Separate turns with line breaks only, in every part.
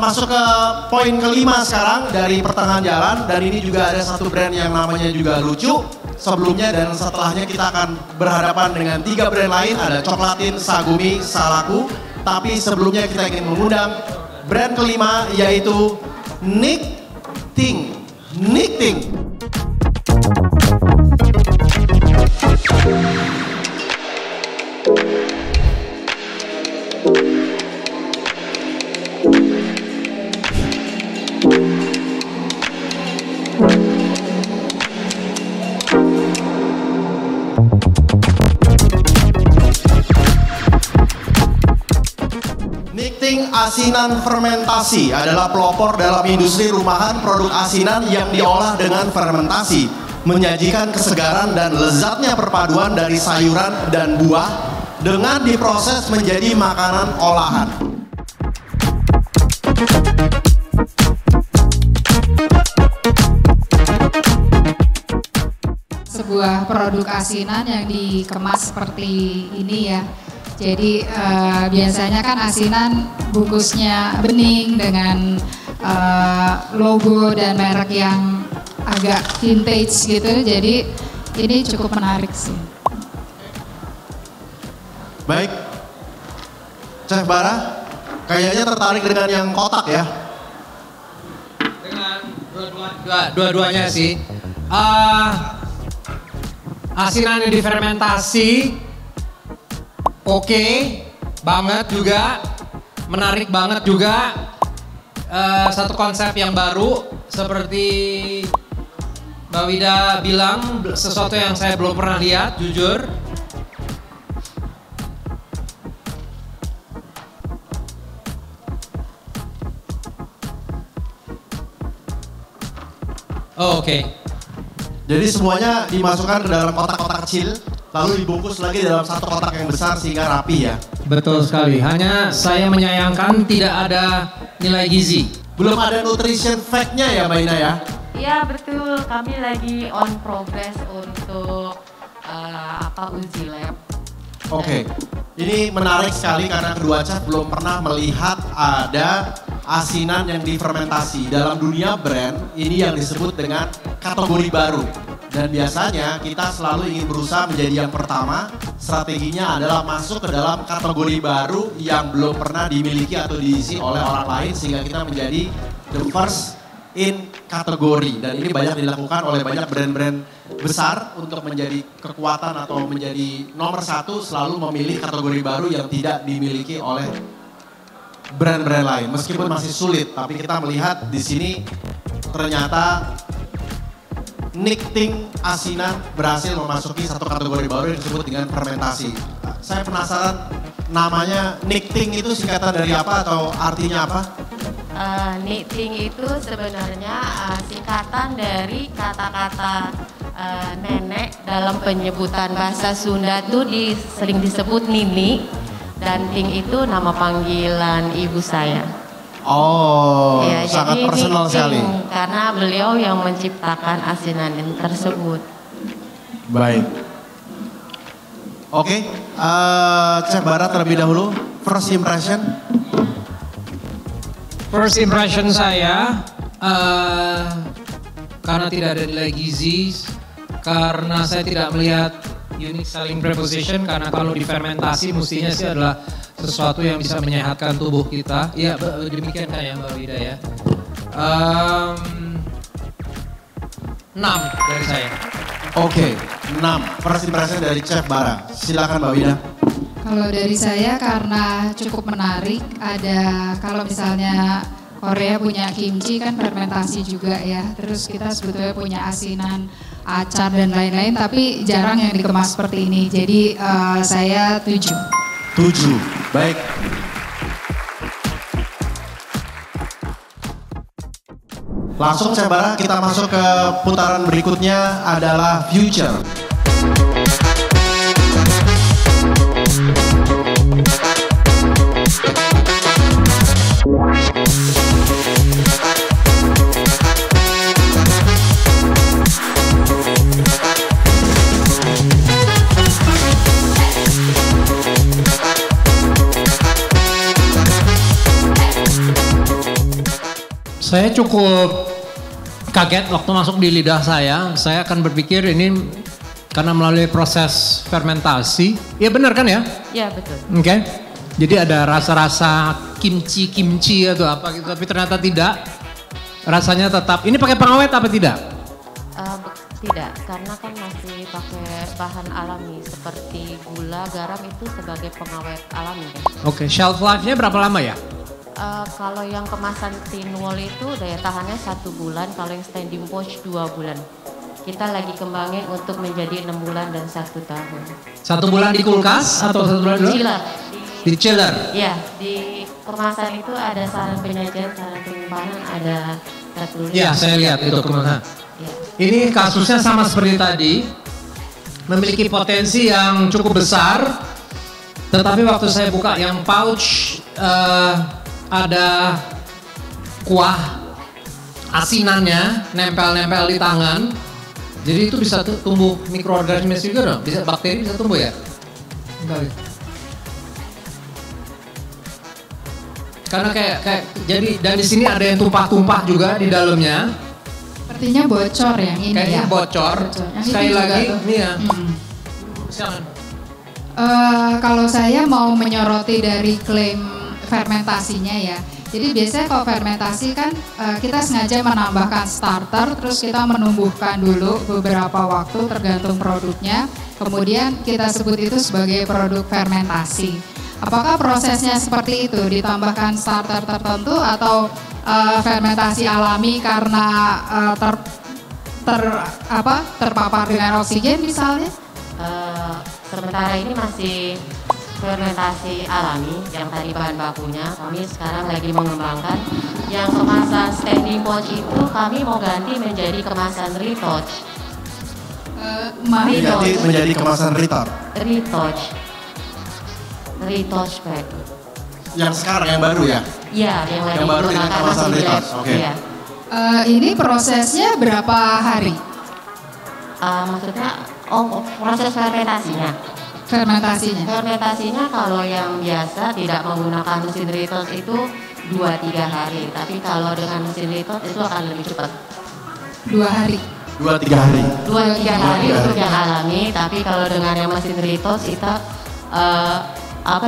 Masuk ke poin kelima sekarang dari pertengahan jalan, dan ini juga ada satu brand yang namanya juga lucu sebelumnya dan setelahnya kita akan berhadapan dengan 3 brand lain, ada Coklatin, Sagumi, Salaku. Tapi sebelumnya kita ingin mengundang brand kelima yaitu Nikting. Nikting. Nikting asinan fermentasi adalah pelopor dalam industri rumahan produk asinan yang diolah dengan fermentasi, menyajikan kesegaran dan lezatnya perpaduan dari sayuran dan buah dengan diproses menjadi makanan olahan.
Sebuah produk asinan yang dikemas seperti ini ya. Jadi biasanya kan asinan bungkusnya bening dengan logo dan merek yang agak vintage gitu. Jadi ini cukup menarik sih.
Baik, Chef Bara, kayaknya tertarik dengan yang kotak ya?
Dengan dua-duanya sih. Asinan yang difermentasi. Oke, banget juga, menarik banget juga, satu konsep yang baru seperti Mbak Wida bilang, sesuatu yang saya belum pernah lihat, jujur. Oh, oke.
Jadi semuanya dimasukkan ke dalam kotak-kotak kecil, lalu dibungkus lagi dalam satu kotak yang besar sehingga rapi ya.
Betul sekali, hanya saya menyayangkan tidak ada nilai gizi.
Belum ada nutrition fact-nya ya Mbak Ina ya?
Iya betul, kami lagi on progress untuk uji lab.
Oke, ini menarik sekali karena kedua chef belum pernah melihat ada asinan yang difermentasi. Dalam dunia brand, ini yang disebut dengan kategori baru. Dan biasanya kita selalu ingin berusaha menjadi yang pertama, strateginya adalah masuk ke dalam kategori baru yang belum pernah dimiliki atau diisi oleh orang lain sehingga kita menjadi the first in kategori. Dan ini banyak dilakukan oleh banyak brand-brand besar untuk menjadi kekuatan atau menjadi nomor satu, selalu memilih kategori baru yang tidak dimiliki oleh brand-brand lain. Meskipun masih sulit, tapi kita melihat di sini ternyata Nikting asinan berhasil memasuki satu kategori baru yang disebut dengan fermentasi. Saya penasaran, namanya Nikting itu singkatan dari apa atau artinya apa?
Nikting itu sebenarnya singkatan dari kata-kata nenek dalam penyebutan bahasa Sunda itu sering disebut Nini, dan Ting itu nama panggilan ibu saya.
Oh, ya, sangat personal sekali.
Karena beliau yang menciptakan asinan tersebut.
Baik. Oke, Chef Bara terlebih dahulu, first impression.
First impression saya, karena tidak ada nilai gizi, karena saya tidak melihat unique selling proposition, karena kalau difermentasi mestinya sih adalah sesuatu yang bisa menyehatkan tubuh kita. Iya, demikian kan ya Mbak Wida ya. 6 dari saya.
Oke, 6. First impression dari Chef Bara. Silakan Mbak Wida.
Kalau dari saya karena cukup menarik, ada kalau misalnya Korea punya kimchi kan fermentasi juga ya. Terus kita sebetulnya punya asinan, acar dan lain-lain, tapi jarang yang dikemas seperti ini. Jadi saya 7.
7, baik. Langsung saya barang kita masuk ke putaran berikutnya adalah Future.
Saya cukup kaget waktu masuk di lidah saya. Saya akan berpikir ini karena melalui proses fermentasi. Ya benar kan ya?
Ya betul.
Oke. Jadi ada rasa-rasa kimchi atau apa gitu, tapi ternyata tidak. Rasanya tetap. Ini pakai pengawet apa tidak?
Tidak, karena kan masih pakai bahan alami seperti gula, garam itu sebagai pengawet alami kan.
Oke, shelf life-nya berapa lama ya?
Kalau yang kemasan tin wall itu daya tahannya 1 bulan, kalau yang standing pouch 2 bulan. Kita lagi kembangin untuk menjadi 6 bulan dan 1 tahun.
1 bulan di kulkas atau 1 bulan dulu?
Chiller.
Di chiller?
Ya, di kemasan itu ada saran penyajian, saran penyimpanan, ada tertulis.
Ya, saya lihat itu kemana.
Ya.
Ini kasusnya sama seperti tadi, memiliki potensi yang cukup besar, tetapi waktu saya buka yang pouch, ada kuah asinannya nempel-nempel di tangan. Jadi itu bisa tumbuh mikroorganisme juga dong? Bisa bakteri bisa tumbuh ya? Enggak. Karena kayak jadi dan di sini ada yang tumpah-tumpah juga di dalamnya.
Sepertinya bocor yang ini
Kayaknya
ya.
bocor.
Yang
Sekali
ini juga
lagi,
tuh.
nih ya.
Hmm. Kalau saya mau menyoroti dari klaim fermentasinya ya. Jadi biasanya kalau fermentasi kan kita sengaja menambahkan starter, terus kita menumbuhkan dulu beberapa waktu tergantung produknya. Kemudian kita sebut itu sebagai produk fermentasi. Apakah prosesnya seperti itu, ditambahkan starter tertentu atau fermentasi alami karena terpapar dengan oksigen misalnya?
Sementara ini masih fermentasi alami yang tadi bahan bakunya. Kami sekarang lagi mengembangkan yang kemasan standing pouch itu kami mau ganti menjadi kemasan retouch.
Ganti menjadi kemasan retouch pack. Yang sekarang yang baru ya?
Iya, yang lagi
baru dengan
digunakan
kemasan
masih
retouch.
lab.
Oke.
Iya.
Ini prosesnya berapa hari?
Maksudnya proses fermentasinya. Fermentasinya kalau yang biasa tidak menggunakan mesin retouch itu 2-3 hari. Tapi kalau dengan mesin retouch itu akan lebih cepat.
2 hari.
2-3 hari.
2-3 hari untuk yang alami. Tapi kalau dengan yang mesin retouch kita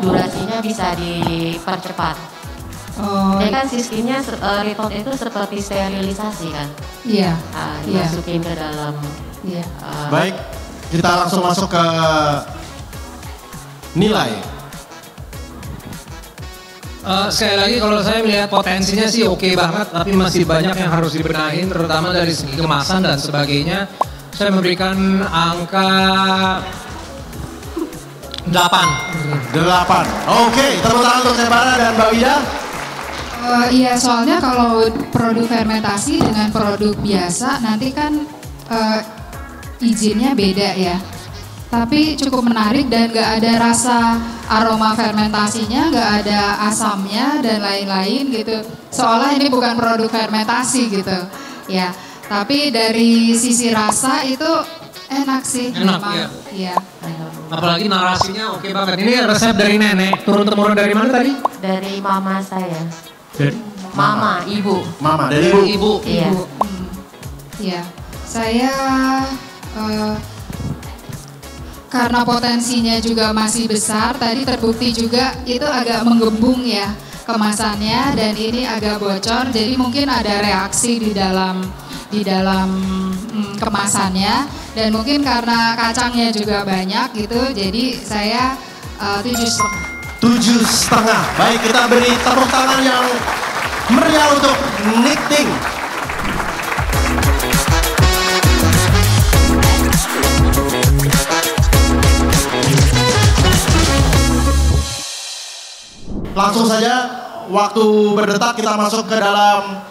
durasinya bisa dipercepat.
Oh,
Jadi kan sistemnya retouch itu seperti sterilisasi kan.
iya.
Dimasukin ke dalam.
Iya.
Baik, kita langsung masuk ke nilai.
Sekali lagi kalau saya melihat potensinya sih oke banget, tapi masih banyak yang harus dibenahin, terutama dari segi kemasan dan sebagainya. Saya memberikan angka 8.
8. Oke, tepuk tangan untuk Sebara dan Mbak Wida.
Iya, soalnya kalau produk fermentasi dengan produk biasa nanti kan izinnya beda ya. Tapi cukup menarik dan gak ada rasa aroma fermentasinya, gak ada asamnya dan lain-lain gitu. Seolah ini bukan produk fermentasi gitu. Ya, tapi dari sisi rasa itu enak sih.
Enak,
memang.
iya.
Iya.
Apalagi narasinya oke banget. Ini resep dari nenek, turun-temurun dari mana tadi?
Dari mama saya.
Dari
Mama, ibu.
Mama, dari Ibu.
ibu.
Iya.
Iya, saya karena potensinya juga masih besar, tadi terbukti juga itu agak menggembung ya kemasannya dan ini agak bocor, jadi mungkin ada reaksi di dalam kemasannya dan mungkin karena kacangnya juga banyak gitu, jadi saya 7,5.
7,5. Baik, kita beri tepuk tangan yang meriah untuk Knitting. Langsung saja, waktu berdetak kita masuk ke dalam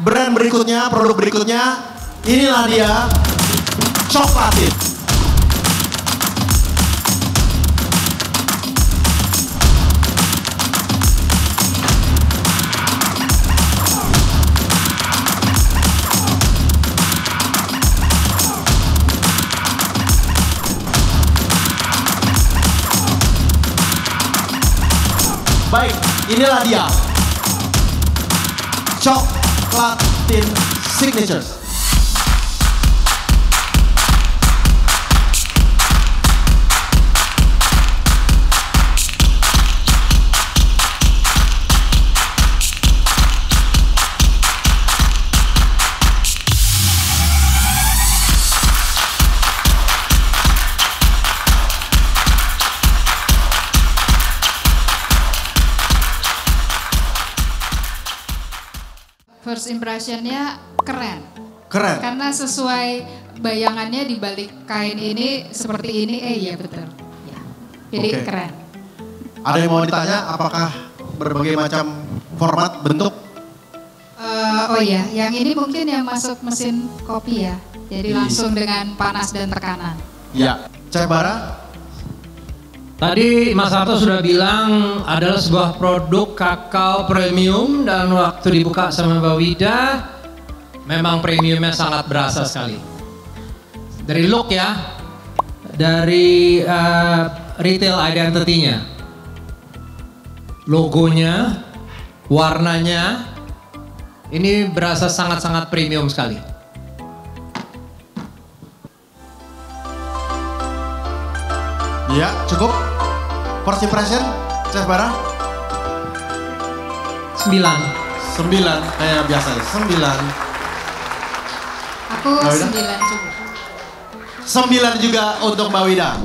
brand berikutnya, produk berikutnya. Inilah dia, Choklatit. Baik, inilah dia, Choklatin Signatures.
First impressionnya keren.
Keren.
Karena sesuai bayangannya di balik kain ini seperti ini, iya betul. Ya. Jadi
Oke.
keren.
Ada yang mau ditanya, apakah berbagai macam format, bentuk?
Oh iya, yang ini mungkin yang masuk mesin kopi ya. Jadi langsung dengan panas dan tekanan.
Ya. Chef Bara?
Tadi Mas Harto sudah bilang adalah sebuah produk kakao premium dan waktu dibuka sama Mbak Wida memang premiumnya sangat berasa sekali. Dari look ya, dari retail identity-nya, logonya, warnanya, ini berasa sangat-sangat premium sekali.
Ya, cukup. First impression, Chef Bara?
9.
9, kayak biasa ya, 9.
Aku
Mbak Wida?
9 cukup.
9 juga untuk Mbak Wida.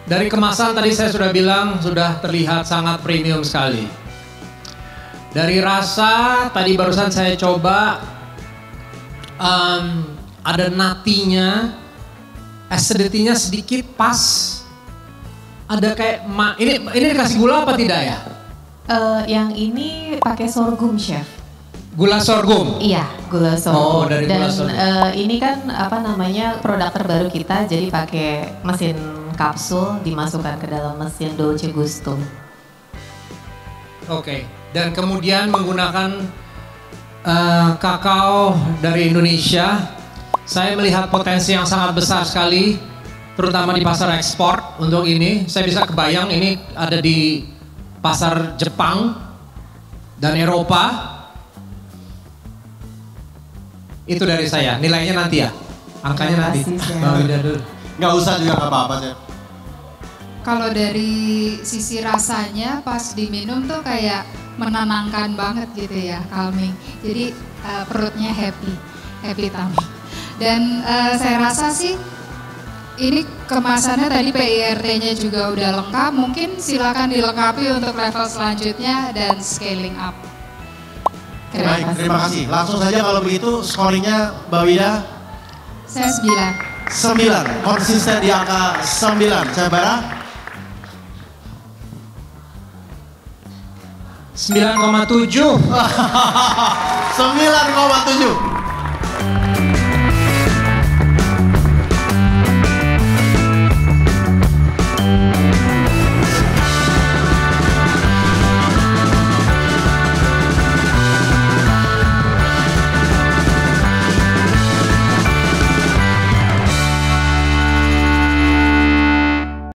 Dari kemasan tadi saya sudah bilang sudah terlihat sangat premium sekali. Dari rasa tadi barusan saya coba ada natinya, acidity-nya sedikit pas. Ada kayak ini dikasih gula apa tidak ya?
Yang ini pakai sorghum, Chef.
Gula sorghum.
Iya, gula sorghum.
Oh, dari gula sorghum.
Ini kan apa namanya produk terbaru kita, jadi pakai mesin kapsul dimasukkan ke dalam mesin Dolce Gusto.
Oke. Dan kemudian menggunakan kakao dari Indonesia. Saya melihat potensi yang sangat besar sekali, terutama di pasar ekspor untuk ini. Saya bisa kebayang ini ada di pasar Jepang dan Eropa. Itu dari saya, nilainya nanti ya, angkanya nanti.
Terima kasih, Chef.
Mbak Wida dulu.
Nggak usah juga nggak apa-apa, Chef.
Kalau dari sisi rasanya pas diminum tuh kayak menenangkan banget gitu ya, calming. Jadi perutnya happy tummy. Dan saya rasa sih ini kemasannya tadi PIRT-nya juga udah lengkap. Mungkin silakan dilengkapi untuk level selanjutnya dan scaling up.
Baik, terima kasih. Langsung saja kalau begitu scoringnya Mbak Wida
Saya 9.
9, konsisten di angka 9. Chef Bara?
9,7.
9,7.